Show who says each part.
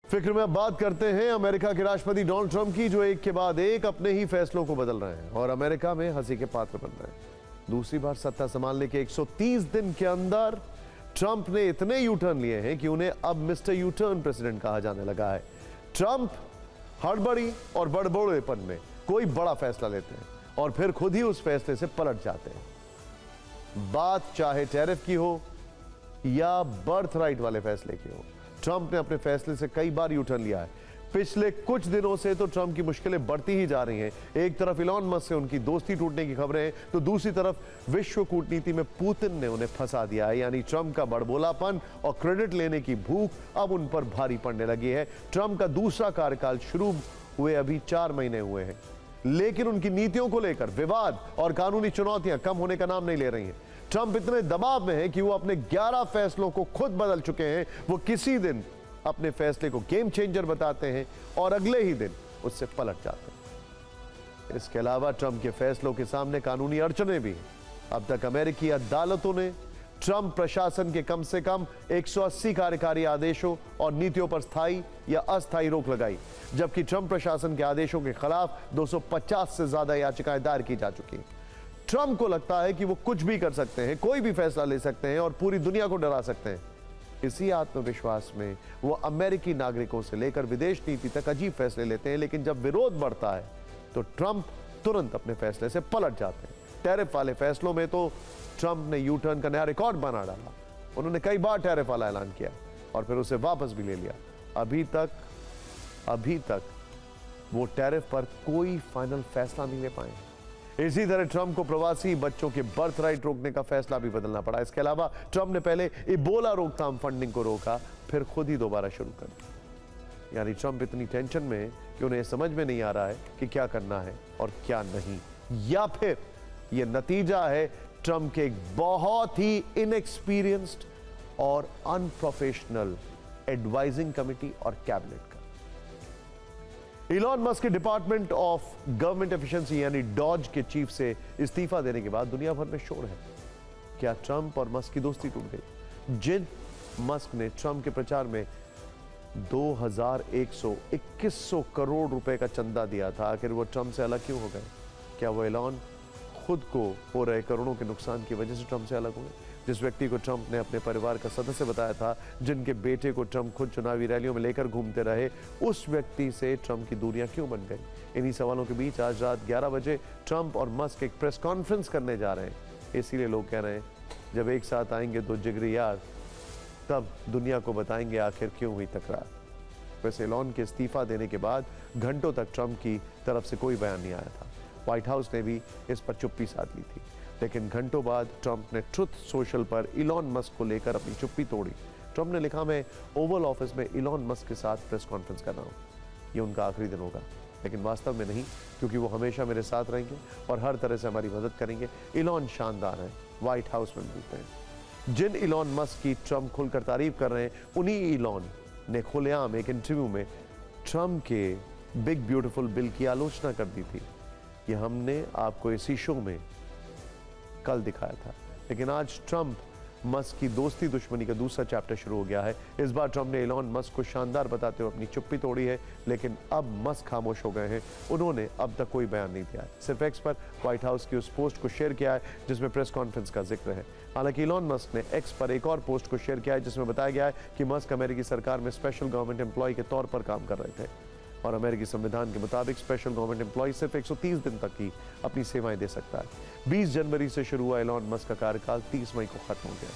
Speaker 1: फिक्र में अब बात करते हैं अमेरिका के राष्ट्रपति डोनाल्ड ट्रंप की, जो एक के बाद एक अपने ही फैसलों को बदल रहे हैं और अमेरिका में हंसी के पात्र बन रहे हैं। दूसरी बार सत्ता संभालने के 130 दिन के अंदर ट्रंप ने इतने यू टर्न लिए हैं कि उन्हें अब मिस्टर यू टर्न प्रेसिडेंट कहा जाने लगा है। ट्रंप हड़बड़ी और बड़बड़ेपन में कोई बड़ा फैसला लेते हैं और फिर खुद ही उस फैसले से पलट जाते हैं। बात चाहे टैरिफ की हो या बर्थ राइट वाले फैसले की हो, ट्रंप ने अपने फैसले से कई बार यू टर्न लिया है। पिछले कुछ दिनों से तो ट्रंप की मुश्किलें बढ़ती ही जा रही हैं। एक तरफ इलॉन मस्क से उनकी दोस्ती टूटने की खबरें हैं, तो दूसरी तरफ विश्व कूटनीति में पुतिन ने उन्हें फंसा दिया है। यानी ट्रंप का बड़बोलापन और क्रेडिट लेने की भूख अब उन पर भारी पड़ने लगी है। ट्रंप का दूसरा कार्यकाल शुरू हुए अभी 4 महीने हुए हैं, लेकिन उनकी नीतियों को लेकर विवाद और कानूनी चुनौतियां कम होने का नाम नहीं ले रही हैं। ट्रंप इतने दबाव में है कि वो अपने 11 फैसलों को खुद बदल चुके हैं। वो किसी दिन अपने फैसले को गेम चेंजर बताते हैं और अगले ही दिन उससे पलट जाते हैं। इसके अलावा ट्रंप के फैसलों के सामने कानूनी अड़चनें भी हैं। अब तक अमेरिकी अदालतों ने ट्रंप प्रशासन के कम से कम 180 कार्यकारी आदेशों और नीतियों पर स्थायी या अस्थायी रोक लगाई, जबकि ट्रंप प्रशासन के आदेशों के खिलाफ 250 से ज्यादा याचिकाएं दायर की जा चुकी हैं। ट्रंप को लगता है कि वो कुछ भी कर सकते हैं, कोई भी फैसला ले सकते हैं और पूरी दुनिया को डरा सकते हैं। इसी आत्मविश्वास में वो अमेरिकी नागरिकों से लेकर विदेश नीति तक अजीब फैसले लेते हैं, लेकिन जब विरोध बढ़ता है तो ट्रंप तुरंत अपने फैसले से पलट जाते हैं। टैरिफ वाले फैसलों में तो ट्रंप ने यू टर्न का नया रिकॉर्ड बना डाला। उन्होंने कई बार टैरिफ वाला ऐलान किया और फिर उसे वापस भी ले लिया। अभी तक वो टैरिफ पर कोई फाइनल फैसला नहीं ले पाए। इसी तरह ट्रंप को प्रवासी बच्चों के बर्थ राइट रोकने का फैसला भी बदलना पड़ा। इसके अलावा ट्रंप ने पहले इबोला रोकथाम फंडिंग को रोका, फिर खुद ही दोबारा शुरू कर दिया। यानी ट्रंप इतनी टेंशन में है कि उन्हें समझ में नहीं आ रहा है कि क्या करना है और क्या नहीं, या फिर यह नतीजा है ट्रंप के एक बहुत ही इनएक्सपीरियंस्ड और अनप्रोफेशनल एडवाइजिंग कमिटी और कैबिनेट का। इलॉन मस्क के डिपार्टमेंट ऑफ गवर्नमेंट एफिशिएंसी यानी डॉज के चीफ से इस्तीफा देने के बाद दुनिया भर में शोर है। क्या ट्रंप और मस्क की दोस्ती टूट गई? जिन मस्क ने ट्रंप के प्रचार में 2100 करोड़ रुपए का चंदा दिया था, आखिर वो ट्रंप से अलग क्यों हो गए? क्या वो इलॉन खुद को हो रहे करोड़ों के नुकसान की वजह से ट्रंप से अलग हो गए? जिस व्यक्ति को ट्रंप ने अपने परिवार का सदस्य बताया था, जिनके बेटे को ट्रंप खुद चुनावी रैलियों में लेकर घूमते रहे, उस व्यक्ति से ट्रंप की दूरियां क्यों बन गई? इन्हीं सवालों के बीच आज रात 11 बजे ट्रंप और मस्क एक प्रेस कॉन्फ्रेंस करने जा रहे हैं। इसीलिए लोग कह रहे हैं जब एक साथ आएंगे दो जिगरी यार, तब दुनिया को बताएंगे आखिर क्यों हुई तकरार। वैसे इलॉन के इस्तीफा देने के बाद घंटों तक ट्रंप की तरफ से कोई बयान नहीं आया था। व्हाइट हाउस ने भी इस पर चुप्पी साध ली थी, लेकिन घंटों बाद ट्रंप ने ट्रुथ सोशल पर इलॉन मस्क को लेकर अपनी चुप्पी तोड़ी। ट्रंप ने लिखा, मैं ओवल ऑफिस में इलॉन मस्क के साथ प्रेस कॉन्फ्रेंस कर रहा हूँ, ये उनका आखिरी दिन होगा, लेकिन वास्तव में नहीं, क्योंकि वो हमेशा मेरे साथ रहेंगे और हर तरह से हमारी मदद करेंगे। इलॉन शानदार है, व्हाइट हाउस में मिलते हैं। जिन इलॉन मस्क की ट्रंप खुलकर तारीफ कर रहे हैं, उन्हीं इलॉन ने खुलेआम एक इंटरव्यू में ट्रंप के बिग ब्यूटीफुल बिल की आलोचना कर दी थी। ये हमने आपको इसी शो में कल दिखाया था। लेकिन आज ट्रंप मस्क की दोस्ती दुश्मनी का दूसरा चैप्टर शुरू हो गया है। इस बार ट्रंप ने इलॉन मस्क को शानदार बताते हुए अपनी चुप्पी तोड़ी है, लेकिन अब मस्क खामोश हो गए हैं। उन्होंने अब तक कोई बयान नहीं दिया है, सिर्फ एक्स पर व्हाइट हाउस की उस पोस्ट को शेयर किया है जिसमें प्रेस कॉन्फ्रेंस का जिक्र है। हालांकि इलॉन मस्क ने एक्स पर एक और पोस्ट को शेयर किया है जिसमें बताया गया है कि मस्क अमेरिकी सरकार में स्पेशल गवर्नमेंट एम्प्लॉय के तौर पर काम कर रहे थे और अमेरिकी संविधान के मुताबिक स्पेशल गवर्नमेंट एम्प्लॉय सिर्फ 130 दिन तक ही अपनी सेवाएं दे सकता है। 20 जनवरी से शुरू हुआ इलॉन मस्क का कार्यकाल 30 मई को खत्म हो गया।